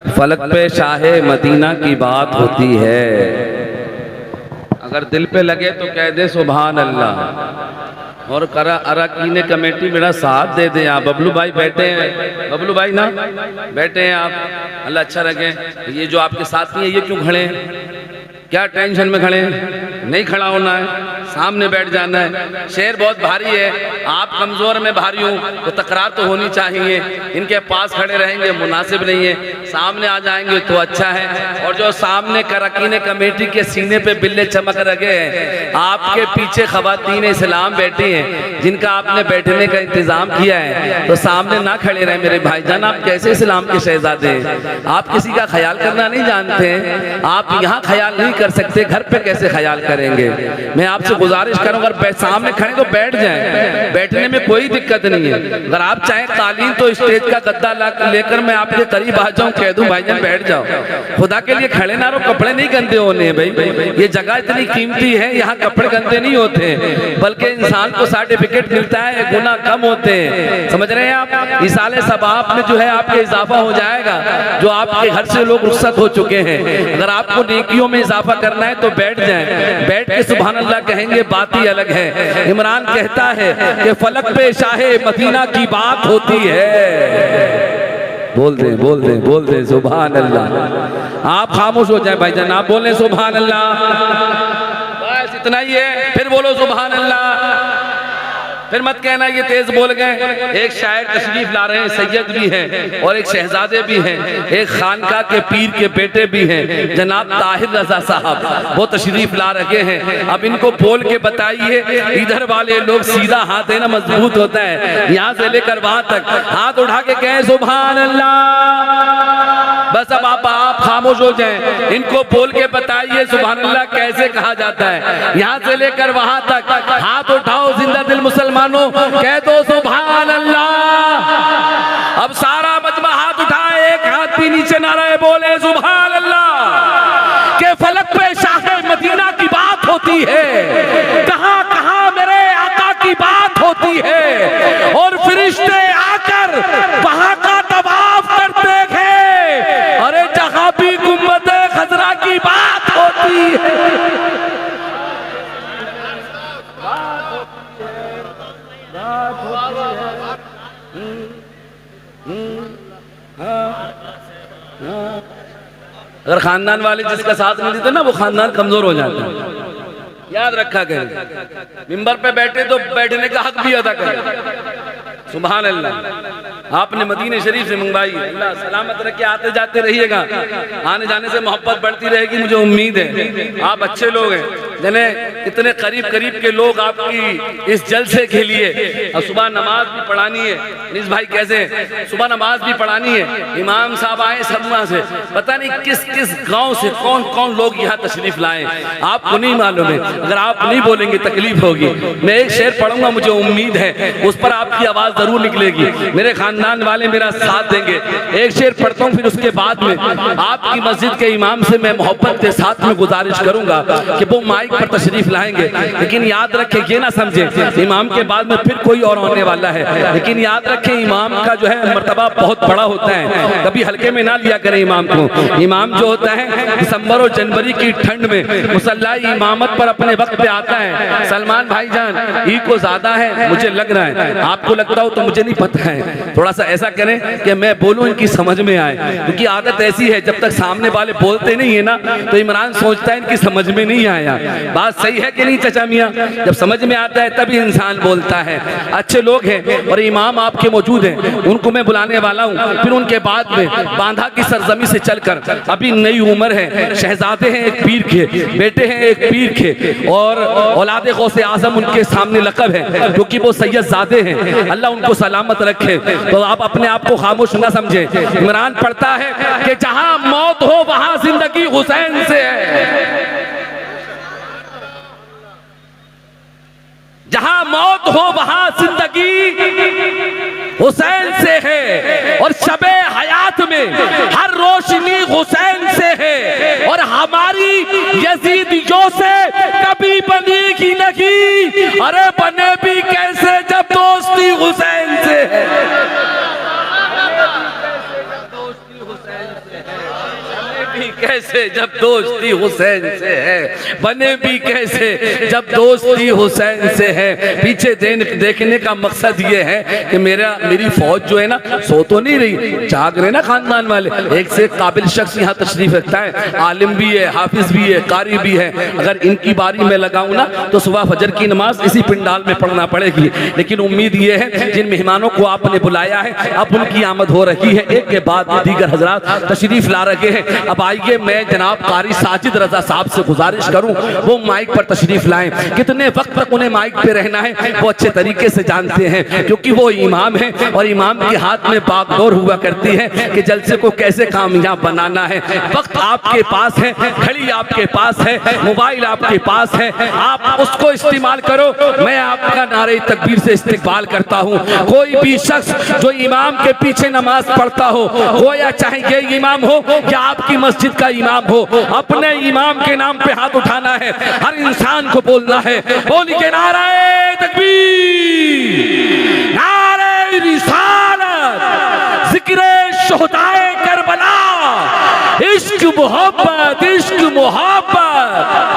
फलक पे शाहे मदीना की बात होती है, अगर दिल पे लगे तो कह दे सुभान अल्लाह। और अरकीन कमेटी मेरा साथ दे दे। आप बबलू भाई बैठे हैं, बबलू भाई ना बैठे हैं आप, अल्लाह अच्छा रखे। ये जो आपके साथ नहीं है ये क्यों खड़े हैं, क्या टेंशन में खड़े हैं? नहीं खड़ा होना है, सामने बैठ जाना है। शेर बहुत भारी है, आप कमजोर में भारी हूँ तो तकरार तो होनी चाहिए। इनके पास खड़े रहेंगे मुनासिब नहीं है, सामने आ जाएंगे तो अच्छा है। और जो सामने अरकीन कमेटी के सीने पे बिल्ले चमक रखे हैं, आपके पीछे खवातीन इस्लाम बैठी हैं जिनका आपने बैठने का इंतजाम किया है, तो सामने ना खड़े रहे मेरे भाईजान। आप कैसे इस्लाम के शहजादे हैं? आप किसी का ख्याल करना नहीं जानते, आप यहाँ ख्याल नहीं कर सकते, घर पे कैसे ख्याल करेंगे? मैं आपसे गुजारिश करूंगा अगर सामने खड़े तो बैठ जाएं, बैठने में कोई दिक्कत नहीं है। अगर आप चाहें कालीन तो स्टेज का गद्दा लेकर मैं आपके करीब आ जाऊं, कह दूं भाईजान बैठ जाओ। खुदा के लिए खड़े ना रहो, कपड़े नहीं गंदे होने हैं भाई, ये जगह इतनी कीमती है, यहाँ कपड़े गंदे नहीं होते, बल्कि इंसान को सर्टिफिकेट मिलता है, गुनाह कम होते हैं। समझ रहे हैं आप? इसाले सबाब में जो है आपके इजाफा हो जाएगा, जो आपके घर से लोग रुखसत हो चुके हैं। अगर आपको नेकियों में इजाफा करना है तो बैठ जाएं, बैठ के सुभान अल्लाह कहेंगे, बात ही अलग है। इमरान कहता है कि फलक पे शाहे मदीना की बात होती है। बोल दे सुभान अल्लाह। आप खामोश हो जाए भाईजान, आप बोलें सुभान अल्लाह, बस इतना ही है। फिर बोलो सुभान अल्लाह, फिर मत कहना ये तेज बोल गए। एक शायर तशरीफ ला रहे हैं, सैयद भी हैं और एक शहजादे भी हैं, एक खानका के पीर के बेटे भी हैं, जनाब ताहिर रजा साहब, वो तशरीफ ला रखे हैं। अब इनको बोल के बताइए, इधर वाले लोग सीधा हाथ है ना मजबूत होता है, यहाँ से लेकर वहां तक हाथ उठा के कहें सुभान अल्लाह। बस अब आप खामोश हो जाएं, इनको बोल के बताइए सुभान अल्लाह कैसे कहा जाता है। यहाँ से लेकर वहां तक हाथ उठाओ, जिंदा दिल मुसलमानों कह दो सुभान अल्लाह। अब सारा मजमा हाथ उठाए, एक हाथ भी नीचे ना रहे, बोले सुभान अल्लाह। के फलक पे शाहे मदीना की बात होती है, कहां कहां मेरे आका की बात होती है, और फरिश्ते आकर वहां का तवाफ करते हैं। अरे जहां भी गुम्बद खजरा की बात होती है। अगर खानदान वाले जिसका साथ नहीं देते ना, वो खानदान कमजोर हो जाता है, याद रखा करें। मिंबर पे बैठे तो बैठने का हक भी अदा करें। सुभान अल्लाह। आपने मदीने शरीफ से मंगवाई, अल्लाह सलामत रखे, आते जाते रहिएगा, आने जाने से मोहब्बत बढ़ती रहेगी, मुझे उम्मीद है। आप अच्छे लोग हैं, जिन्हें इतने करीब करीब के लोग आपकी इस जलसे के लिए, और सुबह नमाज भी पढ़ानी है। निस भाई कैसे सुबह नमाज भी पढ़ानी है, इमाम साहब आए सदमा से, पता नहीं किस किस गांव से कौन कौन लोग यहाँ तशरीफ लाए, आपको नहीं मालूम है। अगर आप नहीं बोलेंगे तकलीफ होगी। मैं एक शेर पढ़ूंगा, मुझे उम्मीद है उस पर आपकी आवाज जरूर निकलेगी, मेरे खानदान वाले मेरा साथ देंगे। एक शेर पढ़ता हूँ, फिर उसके बाद में आपकी मस्जिद के इमाम से मैं मोहब्बत के साथ में गुजारिश करूंगा कि वो माइक पर तशरीफ लाएंगे। लेकिन याद रखें, ये ना समझे इमाम के बाद में फिर कोई और होने वाला है, लेकिन याद रखें इमाम का जो है मर्तबा बहुत बड़ा होता है, कभी हल्के में ना लिया करें इमाम को। इमाम जो होता है दिसंबर और जनवरी की ठंड में मुसल्ला इमामत पर अपने वक्त पे आता है। सलमान भाईजान ईद को ज्यादा है मुझे लग रहा है, आपको लगता हो तो मुझे नहीं पता है। थोड़ा सा ऐसा करें कि मैं बोलूं इनकी समझ में आए, क्योंकि आदत ऐसी है जब तक सामने वाले बोलते नहीं है ना, तो इमरान सोचता है इनकी समझ में नहीं आया। बात सही है कि नहीं चाचा मियाँ? जब समझ में आता है तभी इंसान बोलता है। अच्छे लोग हैं और इमाम आपके मौजूद हैं, उनको मैं बुलाने वाला हूँ। फिर उनके बाद में बांधा की सरजमी से चलकर, अभी नई उम्र है, शहजादे हैं एक पीर के, बेटे हैं एक पीर के, और औलादे गौसे आजम उनके सामने लक़ब है, क्योंकि वो सैयद ज़ादे हैं। अल्लाह उनको सलामत रखे। तो आप अपने आप को खामोश ना समझे। इमरान पढ़ता है कि जहां मौत हो वहां जिंदगी हुसैन से है, जहां मौत हो वहां जिंदगी हुसैन से है, और शबे हयात में हर रोशनी हुसैन से है, और हमारी यजीदियों से कभी बनेगी नहीं, अरे बने भी कैसे जब दोस्ती हुसैन से है। भी कैसे जब दोस्ती हुसैन से है, बने भी कैसे जब दोस्ती हुसैन से है। पीछे देखने का मकसद ये है कि मेरी फौज जो है ना सो तो नहीं रही, जाग रहे ना खानदान वाले। एक से एक काबिल शख्स यहाँ तशरीफ रखता है, आलिम भी है, हाफिज भी है, कारी भी है। अगर इनकी बारी में लगाऊं ना तो सुबह फजर की नमाज इसी पंडाल में पढ़ना पड़ेगी। लेकिन उम्मीद ये है जिन मेहमानों को आपने बुलाया है अब उनकी आमद हो रही है, एक के बाद दीगर हजरात तशरीफ ला रखे हैं। अब आइए मैं जनाब कारी साजिद रजा साहब से गुजारिश करूं वो माइक पर तशरीफ लाएं। कितने वक्त तक उन्हें माइक पे रहना है वो अच्छे तरीके से जानते हैं, क्योंकि वो इमाम है और इमाम के हाथ में बागडोर हुआ करती है कि जलसे को कैसे कामयाब बनाना है। वक्त आपके पास है, घड़ी आपके पास है, मोबाइल आपके पास है, आप उसको इस्तेमाल करो। मैं आपका नारे तकबीर से इस्तेमाल करता हूँ। कोई भी शख्स जो इमाम के पीछे नमाज पढ़ता हो, वो या चाहे ये इमाम हो या आपकी मस्जिद का इमाम हो, अपने इमाम के नाम पे हाथ उठाना है। हर इंसान को बोलना है, बोली के नारे तकबीर, नारे रिसालत, जिक्र शुहदाए करबला, इश्क मोहब्बत, इश्क मोहब्बत।